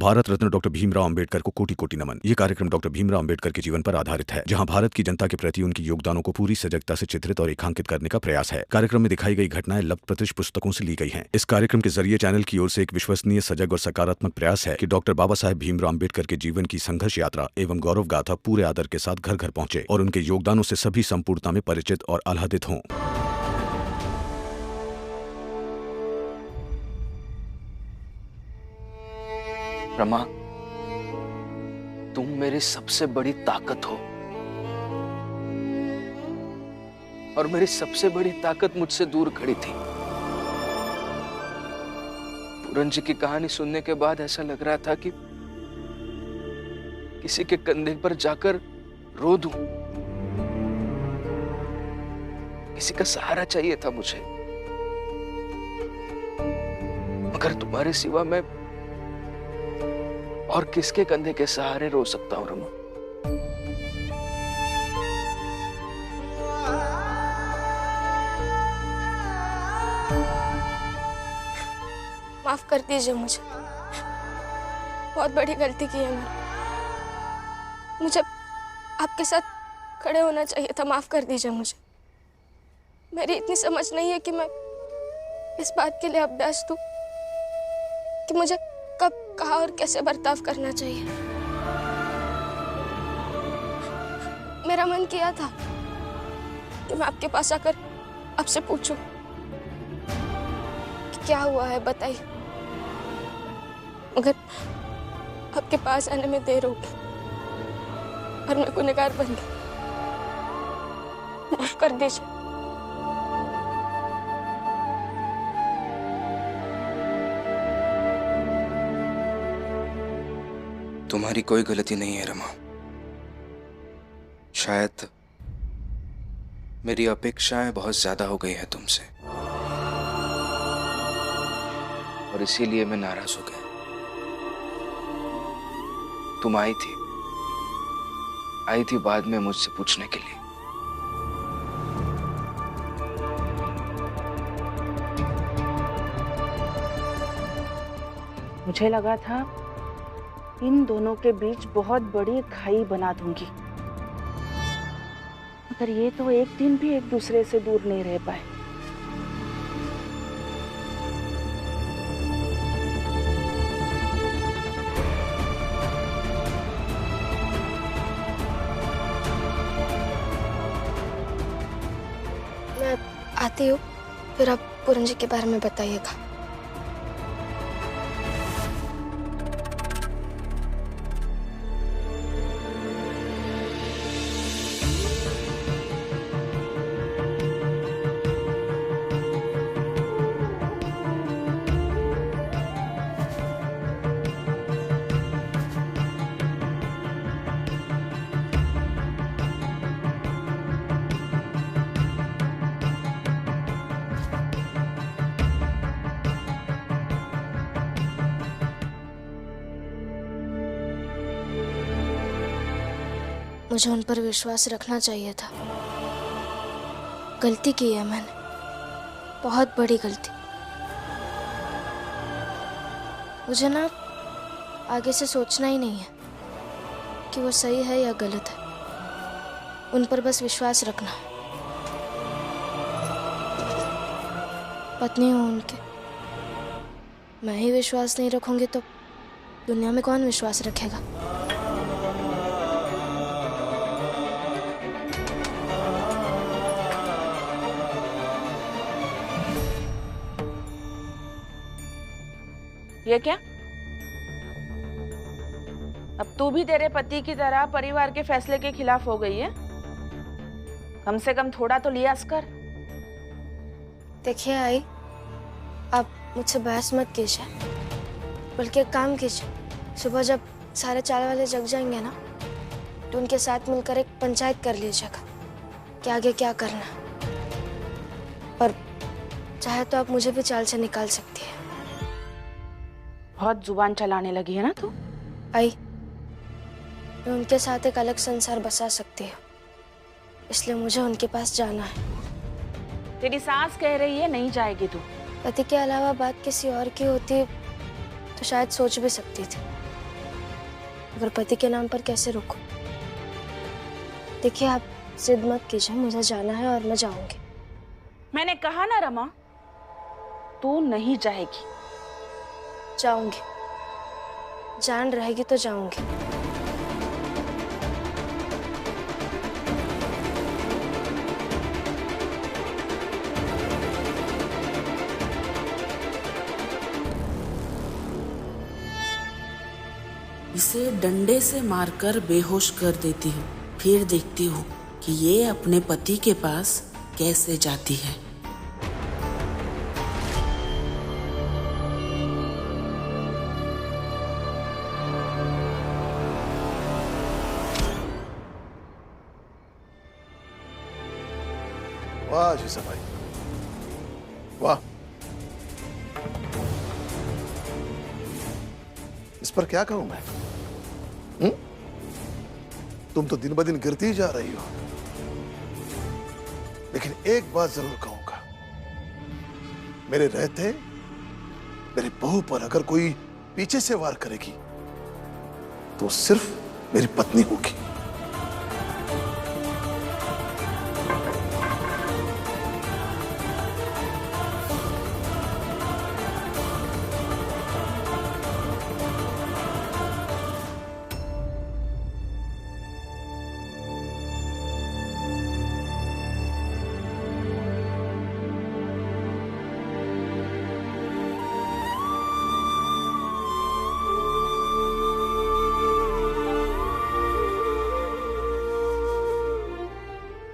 Bharat Ratna doctor Bhimrao Ambedkar को कोटि कोटि नमन। ये कार्यक्रम डॉक्टर भीमराव अंबेडकर के जीवन पर आधारित है, जहां भारत की जनता के प्रति उनके योगदानों को पूरी सजगता से चित्रित और रेखांकित करने का प्रयास है। कार्यक्रम में दिखाई गई घटनाएं लब्ध प्रतिष्ठ पुस्तकों से ली गई हैं। इस कार्यक्रम के जरिए चैनल की ओर से एक विश्वसनीय, सजग और सकारात्मक प्रयास है कि डॉक्टर बाबा साहेब भीमराव अंबेडकर के जीवन की संघर्ष यात्रा एवं गौरव गाथा पूरे आदर के साथ घर घर पहुंचे और उनके योगदानों से सभी संपूर्णता में परिचित और आह्लादित हों। रमा, तुम मेरी सबसे बड़ी ताकत हो और मेरी सबसे बड़ी ताकत मुझसे दूर खड़ी थी। पूरन जी की कहानी सुनने के बाद ऐसा लग रहा था कि किसी के कंधे पर जाकर रो दूं। किसी का सहारा चाहिए था मुझे, मगर तुम्हारे सिवा मैं और किसके कंधे के सहारे रो सकता हूं रमा? माफ कर दीजिए मुझे, बहुत बड़ी गलती की है मैंने। मुझे आपके साथ खड़े होना चाहिए था, माफ कर दीजिए मुझे। मेरी इतनी समझ नहीं है कि मैं इस बात के लिए अभ्यस्त हूँ कि मुझे कब, कहाँ और कैसे बर्ताव करना चाहिए। मेरा मन किया था कि मैं आपके पास आकर आपसे पूछूं कि क्या हुआ है, बताइए, मगर आपके पास आने में देर हो गई और मैं गुनहगार बन गई। माफ कर दीजिए। तुम्हारी कोई गलती नहीं है रमा। शायद मेरी अपेक्षाएं बहुत ज्यादा हो गई है तुमसे और इसीलिए मैं नाराज हो गया। तुम आई थी बाद में मुझसे पूछने के लिए। मुझे लगा था इन दोनों के बीच बहुत बड़ी खाई बना दूंगी, मगर ये तो एक दिन भी एक दूसरे से दूर नहीं रह पाए। मैं आती हूँ, फिर आप पूरन जी के बारे में बताइएगा। मुझे उन पर विश्वास रखना चाहिए था। गलती की है मैंने, बहुत बड़ी गलती। मुझे ना आगे से सोचना ही नहीं है कि वो सही है या गलत है। उन पर बस विश्वास रखना। पत्नी हूँ उनके, मैं ही विश्वास नहीं रखूंगी तो दुनिया में कौन विश्वास रखेगा? ये क्या? अब तू भी तेरे पति की तरह परिवार के फैसले के खिलाफ हो गई है? कम से कम थोड़ा तो लिहाज कर। देखिए आई, आप मुझसे बहस मत कीजिए, बल्कि एक काम कीजिए। सुबह जब सारे चाल वाले जग जाएंगे ना, तो उनके साथ मिलकर एक पंचायत कर लीजिएगा कि आगे क्या करना है। और चाहे तो आप मुझे भी चाल से निकाल सकती है। बहुत जुबान चलाने लगी है ना तू। आई, मैं उनके साथ एक अलग संसार बसा सकती हूँ, इसलिए मुझे उनके पास जाना है। तेरी सास कह रही है नहीं जाएगी तू। पति के अलावा बात किसी और की होती तो शायद सोच भी सकती थी, अगर पति के नाम पर कैसे रोकूं? देखिए, आप जिद मत कीजिए, मुझे जाना है और मैं जाऊंगी। मैंने कहा ना रमा, तू नहीं जाएगी। जाऊंगी, जान रहेगी तो जाऊंगी। इसे डंडे से मारकर बेहोश कर देती हूँ, फिर देखती हूँ कि ये अपने पति के पास कैसे जाती है। वाह जीसा भाई, वाह। इस पर क्या कहूं मैं? तुम तो दिन ब दिन गिरती ही जा रही हो, लेकिन एक बात जरूर कहूंगा, मेरे रहते मेरी बहू पर अगर कोई पीछे से वार करेगी तो सिर्फ मेरी पत्नी होगी।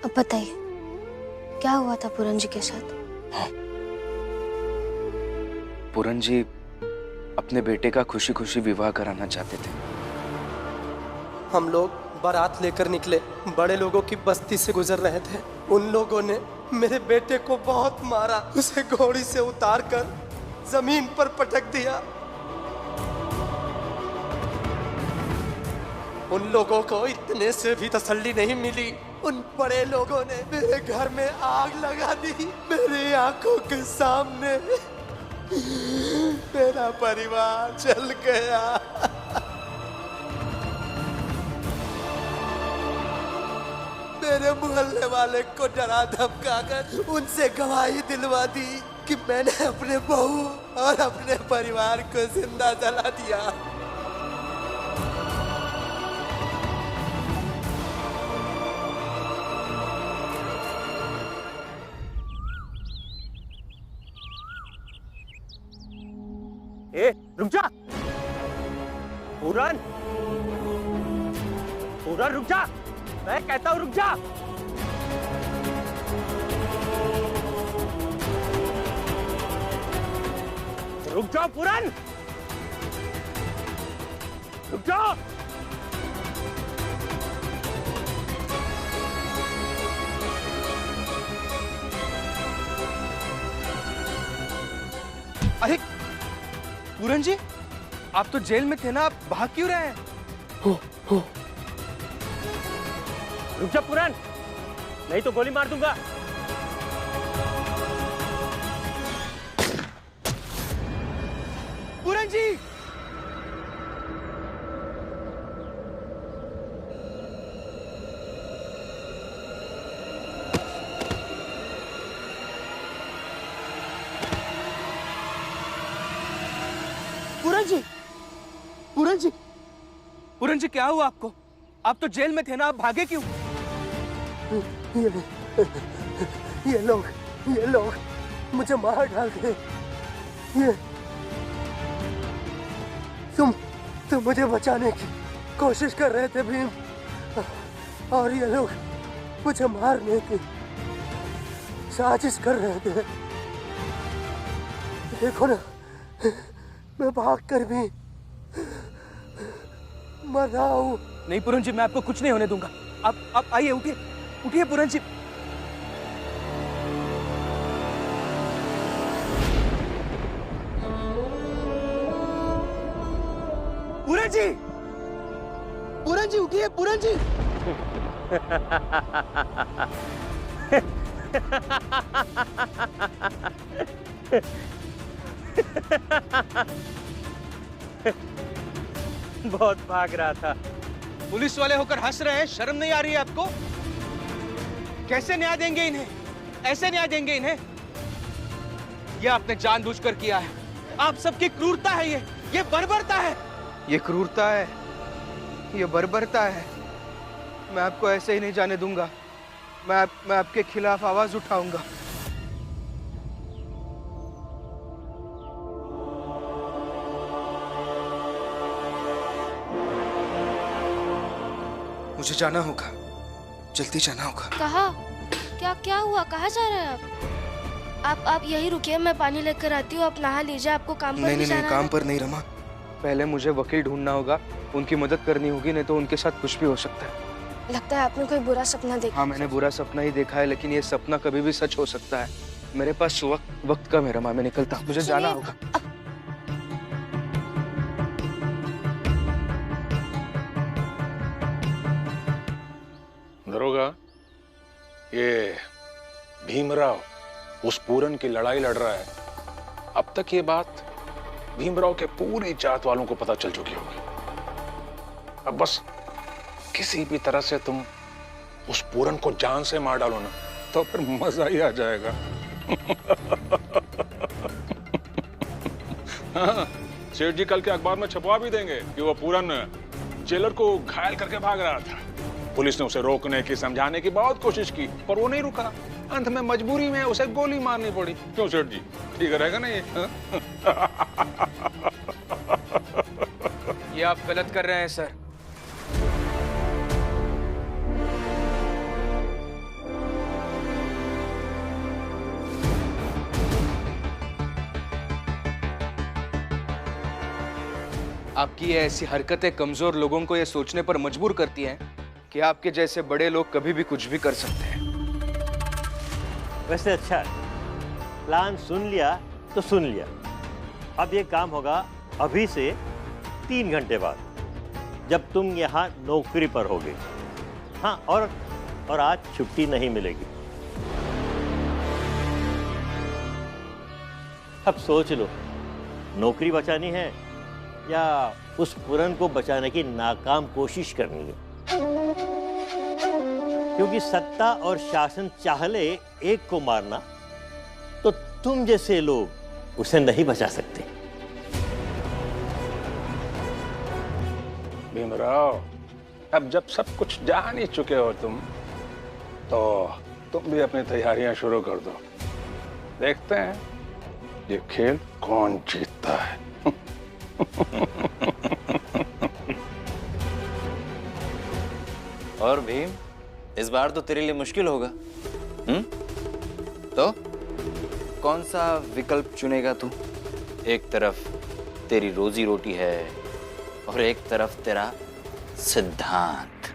अब बताइए, क्या हुआ था पूरन जी के साथ? पूरन जी अपने बेटे का खुशी खुशी विवाह कराना चाहते थे। हम लोग बारात लेकर निकले, बड़े लोगों की बस्ती से गुजर रहे थे। उन लोगों ने मेरे बेटे को बहुत मारा, उसे घोड़ी से उतारकर जमीन पर पटक दिया। उन लोगों को इतने से भी तसल्ली नहीं मिली, उन बड़े लोगों ने मेरे घर में आग लगा दी। मेरी आंखों के सामने मेरा परिवार जल गया। मेरे मोहल्ले वाले को डरा धमकाकर उनसे गवाही दिलवा दी कि मैंने अपने बहू और अपने परिवार को जिंदा जला दिया। ए, रुक जा। पूरन, पूरन रुक जा, मैं कहता हूं रुक जा। रुक जाओ पूरन, रुक जाओ। अरे पूरन जी, आप तो जेल में थे ना, आप भाग क्यों रहे हैं? रुक जा पूरन, नहीं तो गोली मार दूंगा। पूरन जी, पूरन जी, पूरन जी, पूरन जी, क्या हुआ आपको? आप तो जेल में थे ना, आप भागे क्यों? ये लोग मुझे मार डालते। ये तुम मुझे बचाने की कोशिश कर रहे थे भीम, और ये लोग मुझे मारने की साजिश कर रहे थे। देखो ना, मैं भागकर भी मर रहा हूँ। नहीं पूरन जी, मैं आपको कुछ नहीं होने दूंगा। आप आइए, उठिए, उठिए पूरन जी। पूरन जी, पूरन जी उठिए, पूरन जी। बहुत भाग रहा था। पुलिस वाले होकर हंस रहे हैं, शर्म नहीं आ रही है आपको? कैसे न्याय देंगे इन्हें? ऐसे न्याय देंगे इन्हें? ये आपने जानबूझकर किया है। आप सबकी क्रूरता है ये बर्बरता है। ये क्रूरता है, ये बर्बरता है। मैं आपको ऐसे ही नहीं जाने दूंगा। मैं आपके खिलाफ आवाज उठाऊंगा। मुझे जाना होगा, जल्दी जाना होगा। कहाँ? क्या हुआ? कहाँ जा रहे हैं आप यही रुकिए, मैं पानी लेकर आती हूँ, आप नहा लीजिए, आपको काम पर नहीं, काम पर नहीं रमा। पहले मुझे वकील ढूंढना होगा, उनकी मदद करनी होगी, नहीं तो उनके साथ कुछ भी हो सकता है। लगता है आपने कोई बुरा सपना देखा। हाँ, मैंने बुरा सपना ही देखा है, लेकिन ये सपना कभी भी सच हो सकता है। मेरे पास वक्त कम है रमा, मैं निकलता हूँ, मुझे जाना होगा। दरोगा, ये भीमराव उस पूरन की लड़ाई लड़ रहा है। अब तक ये बात भीमराव के पूरी जात वालों को पता चल चुकी होगी। अब बस किसी भी तरह से तुम उस पूरन को जान से मार डालो ना, तो फिर मजा ही आ जाएगा। हाँ, सेठ जी कल के अखबार में छपवा भी देंगे कि वो पूरन जेलर को घायल करके भाग रहा था। पुलिस ने उसे रोकने की, समझाने की बहुत कोशिश की, पर वो नहीं रुका। अंत में मजबूरी में उसे गोली मारनी पड़ी। क्यों सेठ जी, ठीक रहेगा ना ये? ये आप गलत कर रहे हैं सर। आपकी ये ऐसी हरकतें कमजोर लोगों को ये सोचने पर मजबूर करती हैं कि आपके जैसे बड़े लोग कभी भी कुछ भी कर सकते हैं। वैसे अच्छा है, प्लान सुन लिया तो सुन लिया। अब ये काम होगा अभी से 3 घंटे बाद, जब तुम यहाँ नौकरी पर होगे। हाँ, और आज छुट्टी नहीं मिलेगी। अब सोच लो, नौकरी बचानी है या उस पूरन को बचाने की नाकाम कोशिश करनी है। क्योंकि सत्ता और शासन चाहले एक को मारना, तो तुम जैसे लोग उसे नहीं बचा सकते। भीमराव, अब जब सब कुछ जान ही चुके हो तो तुम भी अपनी तैयारियां शुरू कर दो। देखते हैं ये खेल कौन जीतता है। और भीम, इस बार तो तेरे लिए मुश्किल होगा। तो कौन सा विकल्प चुनेगा तू? एक तरफ तेरी रोजी रोटी है और एक तरफ तेरा सिद्धांत।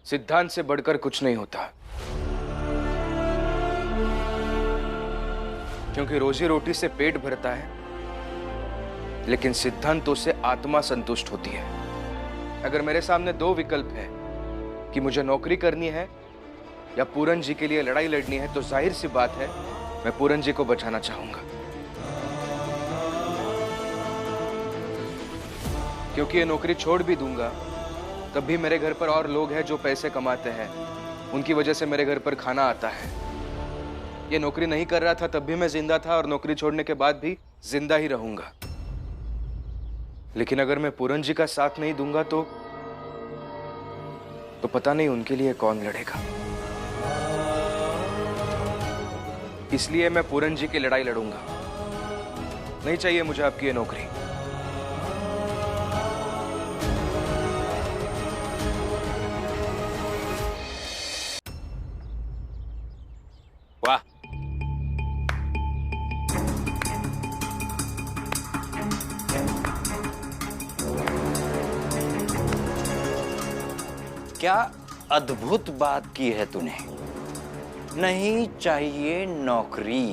सिद्धांत से बढ़कर कुछ नहीं होता, क्योंकि रोजी रोटी से पेट भरता है, लेकिन सिद्धांतों से आत्मा संतुष्ट होती है। अगर मेरे सामने 2 विकल्प है कि मुझे नौकरी करनी है या पूरन जी के लिए लड़ाई लड़नी है, तो जाहिर सी बात है मैं पूरन जी को बचाना चाहूंगा। क्योंकि ये नौकरी छोड़ भी दूंगा तब भी मेरे घर पर और लोग हैं जो पैसे कमाते हैं, उनकी वजह से मेरे घर पर खाना आता है। ये नौकरी नहीं कर रहा था तब भी मैं जिंदा था, और नौकरी छोड़ने के बाद भी जिंदा ही रहूंगा। लेकिन अगर मैं पूरन जी का साथ नहीं दूंगा तो पता नहीं उनके लिए कौन लड़ेगा। इसलिए मैं पूरन जी की लड़ाई लड़ूंगा। नहीं चाहिए मुझे आपकी ये नौकरी। वाह, क्या अद्भुत बात की है तूने। नहीं चाहिए नौकरी।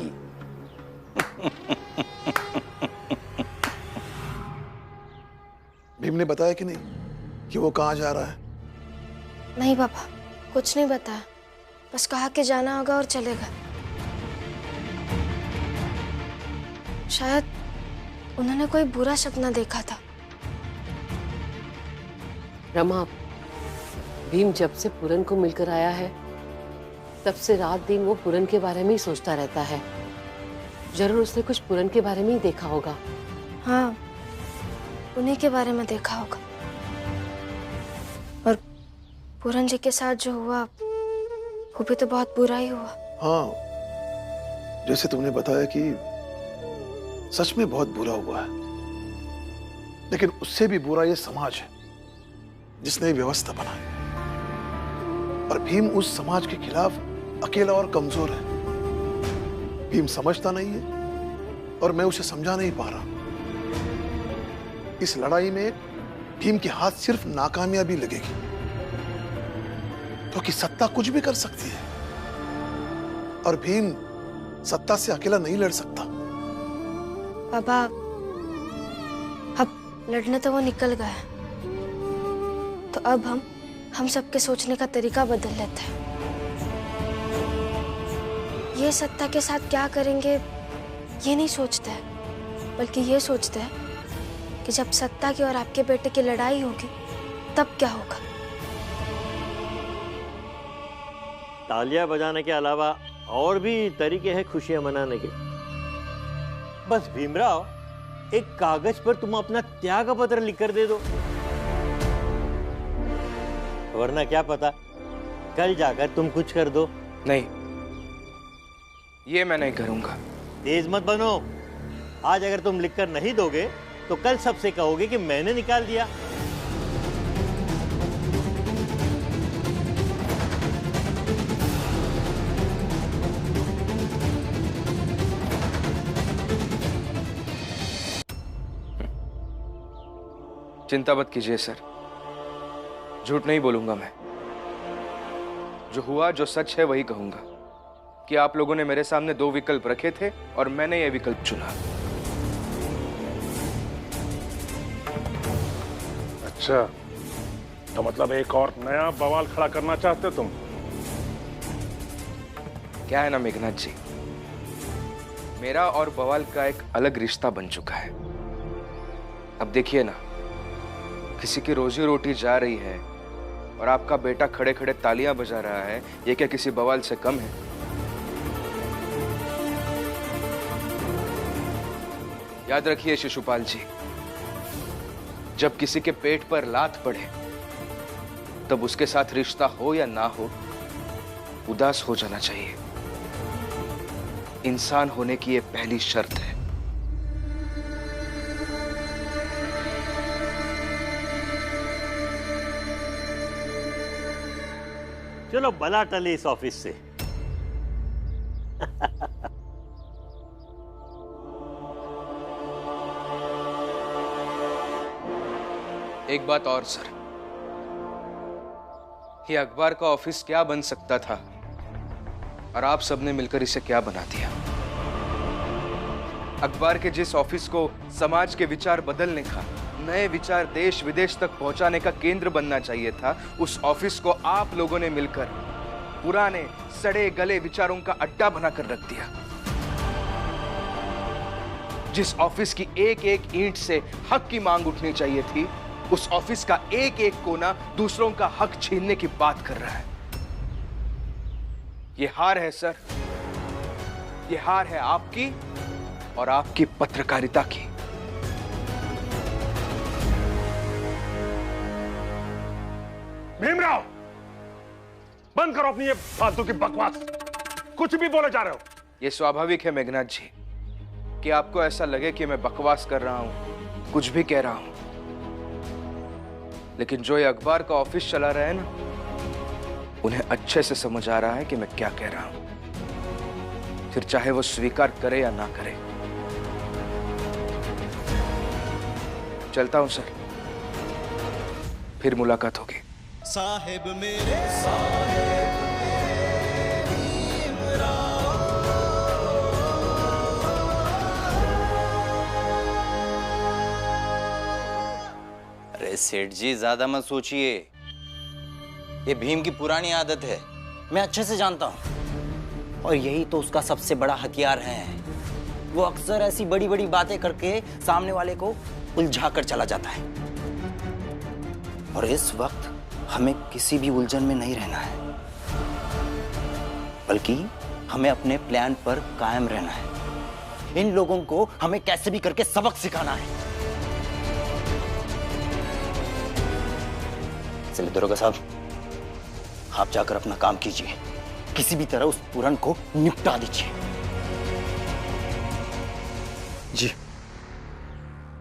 भीम ने बताया कि नहीं कि वो कहाँ जा रहा है? नहीं पापा, कुछ नहीं बताया, बस कहा कि जाना होगा और चलेगा। उन्होंने कोई बुरा सपना देखा था। रमा, भीम जब से पूरन को मिलकर आया है तब से रात दिन वो पूरन के बारे में ही सोचता रहता है। जरूर उसने कुछ पूरन के बारे में ही देखा होगा। हाँ, उन्हीं के बारे में देखा होगा। और पूरन जी के साथ जो हुआ वो भी तो बहुत बुरा ही हुआ। हाँ, जैसे तुमने बताया कि सच में बहुत बुरा हुआ है, लेकिन उससे भी बुरा ये समाज है जिसने व्यवस्था बनाई। और भीम उस समाज के खिलाफ अकेला और कमजोर है। भीम समझता नहीं है और मैं उसे समझा नहीं पा रहा। इस लड़ाई में भीम के हाथ सिर्फ नाकामयाबी लगेगी, क्योंकि सत्ता कुछ भी कर सकती है और भीम सत्ता से अकेला नहीं लड़ सकता। बाबा, अब लड़ने तो वो निकल गए हैं, तो अब हम सबके सोचने का तरीका बदल लेते हैं। ये सत्ता के साथ क्या करेंगे ये नहीं सोचते हैं, बल्कि ये सोचते हैं कि जब सत्ता की और आपके बेटे की लड़ाई होगी तब क्या होगा। तालियां बजाने के अलावा और भी तरीके हैं खुशियां मनाने के। बस भीमराव, एक कागज पर तुम अपना त्याग पत्र लिखकर दे दो, वरना क्या पता कल जाकर तुम कुछ कर दो। नहीं, ये मैं नहीं करूंगा। तेज मत बनो। आज अगर तुम लिखकर नहीं दोगे तो कल सबसे कहोगे कि मैंने निकाल दिया। चिंता मत कीजिए सर, झूठ नहीं बोलूंगा मैं। जो हुआ, जो सच है वही कहूंगा कि आप लोगों ने मेरे सामने 2 विकल्प रखे थे और मैंने ये विकल्प चुना। अच्छा, तो मतलब एक और नया बवाल खड़ा करना चाहते हो तुम? क्या है ना मेघनाथ जी, मेरा और बवाल का एक अलग रिश्ता बन चुका है। अब देखिए ना, किसी की रोजी रोटी जा रही है और आपका बेटा खड़े खड़े तालियां बजा रहा है, ये क्या किसी बवाल से कम है? याद रखिए शिशुपाल जी, जब किसी के पेट पर लात पड़े तब उसके साथ रिश्ता हो या ना हो, उदास हो जाना चाहिए। इंसान होने की ये पहली शर्त है। चलो भला टले इस ऑफिस से। एक बात और सर, ये अखबार का ऑफिस क्या बन सकता था और आप सबने मिलकर इसे क्या बना दिया। अखबार के जिस ऑफिस को समाज के विचार बदलने का, नए विचार देश विदेश तक पहुंचाने का केंद्र बनना चाहिए था, उस ऑफिस को आप लोगों ने मिलकर पुराने सड़े गले विचारों का अड्डा बनाकर रख दिया। जिस ऑफिस की एक एक ईंट से हक की मांग उठनी चाहिए थी, उस ऑफिस का एक एक कोना दूसरों का हक छीनने की बात कर रहा है। ये हार है सर, ये हार है आपकी और आपकी पत्रकारिता की। भीमराव, बंद करो अपनी ये फालतू की बकवास। कुछ भी बोले जा रहे हो। ये स्वाभाविक है मेघनाथ जी कि आपको ऐसा लगे कि मैं बकवास कर रहा हूं, कुछ भी कह रहा हूं, लेकिन जो ये अखबार का ऑफिस चला रहा है ना, उन्हें अच्छे से समझ आ रहा है कि मैं क्या कह रहा हूं, फिर चाहे वो स्वीकार करे या ना करे। चलता हूं सर, फिर मुलाकात होगी। साहिब मेरे साहिब अरे सेठ जी, ज्यादा मत सोचिए। ये भीम की पुरानी आदत है, मैं अच्छे से जानता हूं। और यही तो उसका सबसे बड़ा हथियार है। वो अक्सर ऐसी बड़ी बड़ी बातें करके सामने वाले को उलझा कर चला जाता है। और इस वक्त हमें किसी भी उलझन में नहीं रहना है, बल्कि हमें अपने प्लान पर कायम रहना है। इन लोगों को हमें कैसे भी करके सबक सिखाना है। चलिए दरोगा साहब, आप जाकर अपना काम कीजिए, किसी भी तरह उस पूरन को निपटा दीजिए। जी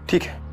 ठीक है।